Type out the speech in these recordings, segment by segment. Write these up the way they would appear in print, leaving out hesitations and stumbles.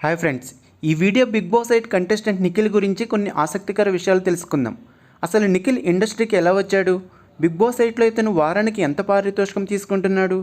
Hi friends, ఈ video Bigg Boss 8 contestant Nikhil గురించి కొన్ని ఆసక్తికర విషయాలు తెలుసుకుందాం. అసలు నిఖిల్ ఇండస్ట్రీకి ఎలా వచ్చాడు, బిగ్ బాస్ 8లో ఇతను వారానికి ఎంత పారితోషికం తీసుకుంటున్నాడు?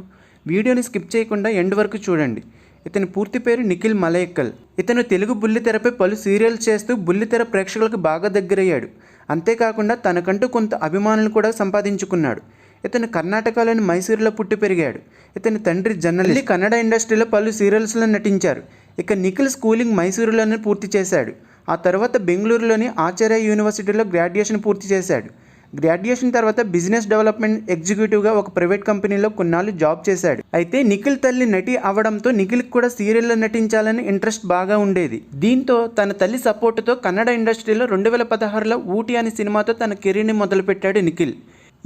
వీడియోని స్కిప్ చేయకుండా ఎండ్ వరకు చూడండి. ఇతని పూర్తి పేరు నిఖిల్ మలయక్కల్. ఇతను తెలుగు బుల్లితెరపై పలు సీరియల్స్ చేస్తూ బుల్లితెర ప్రేక్షకులకు బాగా దగ్గరయ్యాడు. అంతేకాకుండా తనకంటూ కొంత అభిమానులు కూడా సంపాదించుకున్నాడు. ఇతను కర్ణాటకలోని మైసూరులో పుట్టి పెరిగాడు. ఇతని తండ్రి జర్నలిస్ట్. కన్నడ ఇండస్ట్రీలో పలు సీరియల్స్లో నటించారు. ఇక నిఖిల్ స్కూలింగ్ మైసూరులోనే పూర్తి చేశాడు. ఆ తర్వాత బెంగళూరులోని ఆచార్య యూనివర్సిటీలో గ్రాడ్యుయేషన్ పూర్తి చేశాడు. గ్రాడ్యుయేషన్ తర్వాత బిజినెస్ డెవలప్మెంట్ ఎగ్జిక్యూటివ్గా ఒక ప్రైవేట్ కంపెనీలో కొన్నాళ్ళు జాబ్ చేశాడు. అయితే నిఖిల్ తల్లి నటి అవడంతో నిఖిల్కి కూడా సీరియల్లో నటించాలని ఇంట్రెస్ట్ బాగా ఉండేది. దీంతో తన తల్లి సపోర్టుతో కన్నడ ఇండస్ట్రీలో 2016లో ఊటీ అనే సినిమాతో తన కెరీర్ని మొదలుపెట్టాడు నిఖిల్.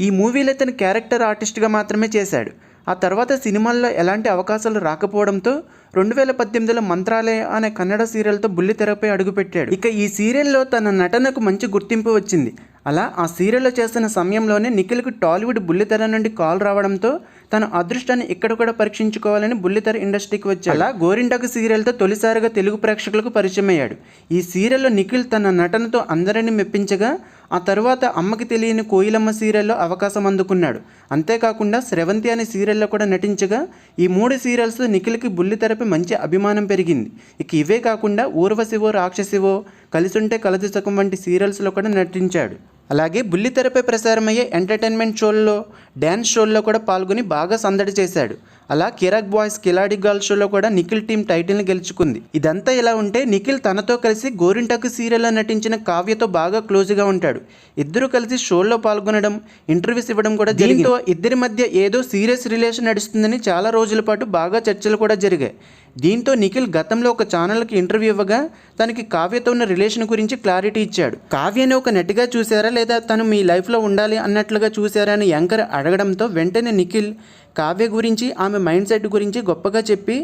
ఈ మూవీలో తన క్యారెక్టర్ ఆర్టిస్ట్గా మాత్రమే చేశాడు. ఆ తర్వాత సినిమాల్లో ఎలాంటి అవకాశాలు రాకపోవడంతో 2018లో మంత్రాలయ అనే కన్నడ సీరియల్తో బుల్లితెరపై అడుగుపెట్టాడు. ఇక ఈ సీరియల్లో తన నటనకు మంచి గుర్తింపు వచ్చింది. అలా ఆ సీరియల్లో చేస్తున్న సమయంలోనే నిఖిల్కు టాలీవుడ్ బుల్లితెర నుండి కాల్ రావడంతో తన అదృష్టాన్ని ఇక్కడ కూడా పరీక్షించుకోవాలని బుల్లితెర ఇండస్ట్రీకి వచ్చాడు. అలా గోరింటాకు సీరియల్తో తొలిసారిగా తెలుగు ప్రేక్షకులకు పరిచయం అయ్యాడు. ఈ సీరియల్లో నిఖిల్ తన నటనతో అందరినీ మెప్పించగా ఆ తర్వాత అమ్మకి తెలియని కోయిలమ్మ సీరియల్లో అవకాశం అందుకున్నాడు. అంతేకాకుండా స్రవంతి అనే సీరియల్లో కూడా నటించగా ఈ 3 సీరియల్స్ నిఖిల్కి బుల్లితెరపై మంచి అభిమానం పెరిగింది. ఇక ఇవే కాకుండా ఊర్వశివో రాక్షసివో, కలిసుంటే కలదు సుఖం వంటి సీరియల్స్లో కూడా నటించాడు. అలాగే బుల్లితెరపై ప్రసారమయ్యే ఎంటర్టైన్మెంట్ షోల్లో, డ్యాన్స్ షోల్లో కూడా పాల్గొని బాగా సందడి చేశాడు. అలా కిరాక్ బాయ్స్ కిలాడి గర్ల్ షోలో కూడా నిఖిల్ టీం టైటిల్ని గెలుచుకుంది. ఇదంతా ఇలా ఉంటే నిఖిల్ తనతో కలిసి గోరింటాకు సీరియల్లో నటించిన కావ్యతో బాగా క్లోజ్గా ఉంటాడు. ఇద్దరు కలిసి షోల్లో పాల్గొనడం, ఇంటర్వ్యూస్ ఇవ్వడం కూడా జరిగింది. దీంతో ఇద్దరి మధ్య ఏదో సీరియస్ రిలేషన్ నడుస్తుందని చాలా రోజుల పాటు బాగా చర్చలు కూడా జరిగాయి. దీంతో నిఖిల్ గతంలో ఒక ఛానల్కి ఇంటర్వ్యూ ఇవ్వగా తనకి కావ్యతో ఉన్న రిలేషన్ గురించి క్లారిటీ ఇచ్చాడు. కావ్యని ఒక నటిగా చూసారా లేదా తను మీ లైఫ్లో ఉండాలి అన్నట్లుగా చూసారా అని యాంకర్ అడగడంతో వెంటనే నిఖిల్ కావ్య గురించి, ఆమె మైండ్ సెట్ గురించి గొప్పగా చెప్పి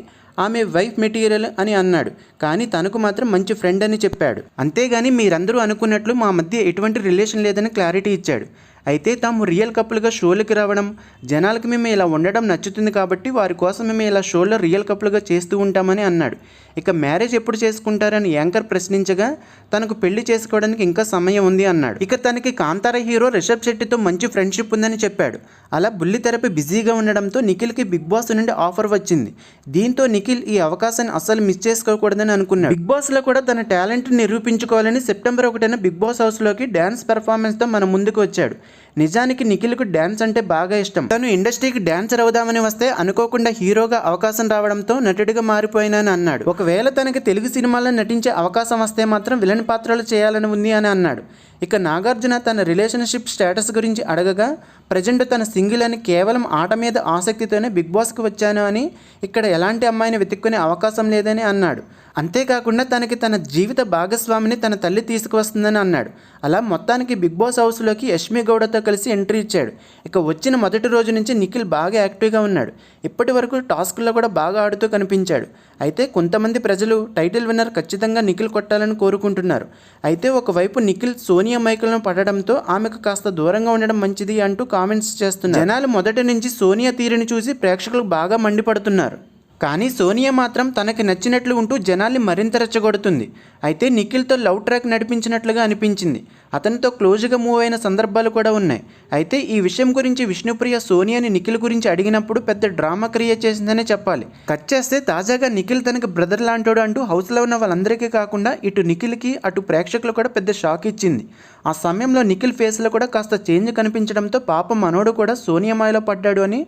ఆమె వైఫ్ మెటీరియల్ అని అన్నాడు. కానీ తనకు మాత్రం మంచి ఫ్రెండ్ అని చెప్పాడు. అంతేగాని మీరందరూ అనుకున్నట్లు మా మధ్య ఎటువంటి రిలేషన్ లేదని క్లారిటీ ఇచ్చాడు. అయితే తాము రియల్ కపుల్గా షోలకి రావడం, జనాలకి మేము ఇలా ఉండడం నచ్చుతుంది కాబట్టి వారి కోసం మేము ఇలా షోలో రియల్ కపుల్గా చేస్తూ ఉంటామని అన్నాడు. ఇక మ్యారేజ్ ఎప్పుడు చేసుకుంటారని యాంకర్ ప్రశ్నించగా తనకు పెళ్లి చేసుకోవడానికి ఇంకా సమయం ఉంది అన్నాడు. ఇక తనకి కాంతార హీరో రిషబ్ శెట్టితో మంచి ఫ్రెండ్షిప్ ఉందని చెప్పాడు. అలా బుల్లితెరపై బిజీగా ఉండడంతో నిఖిల్కి బిగ్ బాస్ నుండి ఆఫర్ వచ్చింది. దీంతో నిఖిల్ ఈ అవకాశాన్ని అస్సలు మిస్ చేసుకోకూడదని అనుకున్నాడు. బిగ్ బాస్లో కూడా తన టాలెంట్ నిరూపించుకోవాలని సెప్టెంబర్ 1న బిగ్ బాస్ హౌస్లోకి డ్యాన్స్ పెర్ఫార్మెన్స్తో మన ముందుకు వచ్చాడు. నిజానికి నిఖిల్కు డ్యాన్స్ అంటే బాగా ఇష్టం. తను ఇండస్ట్రీకి డాన్సర్ అవుదామని వస్తే అనుకోకుండా హీరోగా అవకాశం రావడంతో నటుడిగా మారిపోయినానని అన్నాడు. ఒకవేళ తనకి తెలుగు సినిమాల్లో నటించే అవకాశం వస్తే మాత్రం విలన్ పాత్రలు చేయాలని ఉంది అని అన్నాడు. ఇక నాగార్జున తన రిలేషన్షిప్ స్టేటస్ గురించి అడగగా ప్రజెంట్ తన సింగిల్ అని, కేవలం ఆట మీద ఆసక్తితోనే బిగ్ బాస్కి వచ్చాను అని, ఇక్కడ ఎలాంటి అమ్మాయిని వెతుక్కునే అవకాశం లేదని అన్నాడు. అంతేకాకుండా తనకి తన జీవిత భాగస్వామిని తన తల్లి తీసుకువస్తుందని అన్నాడు. అలా మొత్తానికి బిగ్ బాస్ హౌస్లోకి యష్మి గౌడతో కలిసి ఎంట్రీ ఇచ్చాడు. ఇక వచ్చిన మొదటి రోజు నుంచి నిఖిల్ బాగా యాక్టివ్గా ఉన్నాడు. ఇప్పటి వరకు టాస్క్లో కూడా బాగా ఆడుతూ కనిపించాడు. అయితే కొంతమంది ప్రజలు టైటిల్ విన్నర్ ఖచ్చితంగా నిఖిల్ కొట్టాలని కోరుకుంటున్నారు. అయితే ఒకవైపు నిఖిల్ సోనియా మైకులను పడడంతో ఆమెకు కాస్త దూరంగా ఉండడం మంచిది అంటూ కామెంట్స్ చేస్తున్నారు. జనాలు మొదటి నుంచి సోనియా తీరుని చూసి ప్రేక్షకులు బాగా మండిపడుతున్నారు. కానీ సోనియా మాత్రం తనకి నచ్చినట్లు ఉంటూ జనాల్ని మరింత రెచ్చగొడుతుంది. అయితే నిఖిల్తో లవ్ ట్రాక్ నడిపించినట్లుగా అనిపించింది. అతనితో క్లోజ్గా మూవ్ అయిన సందర్భాలు కూడా ఉన్నాయి. అయితే ఈ విషయం గురించి విష్ణుప్రియ సోనియాని నిఖిల్ గురించి అడిగినప్పుడు పెద్ద డ్రామా క్రియేట్ చేసిందనే చెప్పాలి. కట్ చేస్తే తాజాగా నిఖిల్ తనకి బ్రదర్ లాంటోడు అంటూ హౌస్లో ఉన్న వాళ్ళందరికీ కాకుండా ఇటు నిఖిల్కి అటు ప్రేక్షకులు కూడా పెద్ద షాక్ ఇచ్చింది. ఆ సమయంలో నిఖిల్ ఫేస్లో కూడా కాస్త చేంజ్ కనిపించడంతో పాపం మనోడు కూడా సోనియా మాయలో పడ్డాడు అని,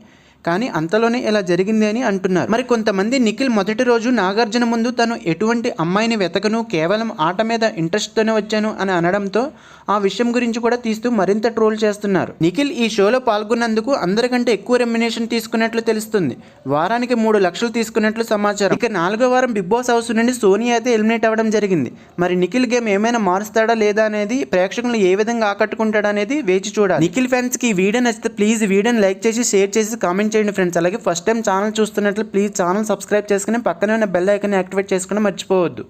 కానీ అంతలోనే ఇలా జరిగింది అని అంటున్నారు. మరి కొంతమంది నిఖిల్ మొదటి రోజు నాగార్జున ముందు తను ఎటువంటి అమ్మాయిని వెతకను, కేవలం ఆట మీద ఇంట్రెస్ట్తోనే వచ్చాను అని అనడంతో ఆ విషయం గురించి కూడా తీస్తూ మరింత ట్రోల్ చేస్తున్నారు. నిఖిల్ ఈ షోలో పాల్గొన్నందుకు అందరికంటే ఎక్కువ రెమ్యునేషన్ తీసుకున్నట్లు తెలుస్తుంది. వారానికి 3 లక్షలు తీసుకున్నట్లు సమాచారం. ఇక 4వ వారం బిగ్ బాస్ హౌస్ నుండి సోనియా అయితే ఎలిమినేట్ అవ్వడం జరిగింది. మరి నిఖిల్ గేమ్ ఏమైనా మారుస్తాడా లేదా అనేది, ప్రేక్షకులను ఏ విధంగా ఆకట్టుకుంటాడా అనేది వేచి చూడాలి. నిఖిల్ ఫ్యాన్స్కి ఈ వీడియో నచ్చితే ప్లీజ్ వీడియోని లైక్ చేసి, షేర్ చేసి, కామెంట్ చేయండి ఫ్రెండ్స్. అలాగే ఫస్ట్ టైం ఛానల్ చూస్తున్నట్లు ప్లీజ్ ఛానల్ సబ్స్క్రైబ్ చేసుకుని పక్కనే ఉన్న బెల్ ఐకాన్ యాక్టివేట్ చేసుకుని మర్చిపోవద్దు.